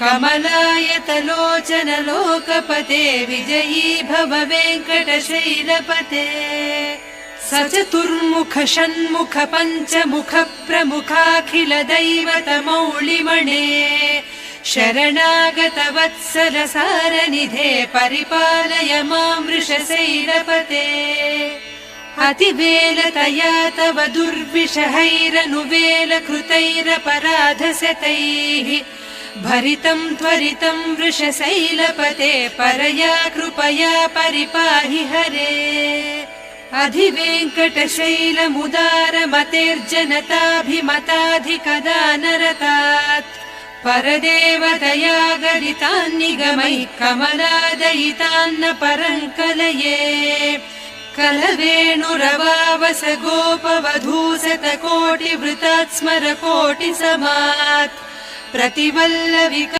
कमलायतलोचन लोकपते विजयी भव वेङ्कटशैलपते सचतुर्मुख षण्मुख पञ्चमुख प्रमुखाखिल दैवतमौलिमणे शरणागत वत्सल सारनिधे परिपालय मां वृषशैलपते अतिवेलतया तव दुर्विषहैरनुवेल कृतैरपराधशतैः भरितं त्वरितं वृषशैलपते परया कृपया परिपाहि हरे अधिवेङ्कटशैलमुदारमतेर्जनताभिमताधिकदानरतात् परदेवतया गरितान्निगमैः कमलादयितान्न परङ्कलये कलवेणुरवावस गोपवधूसतकोटिवृतात् स्मर कोटिसमात् प्रतिवल्लविक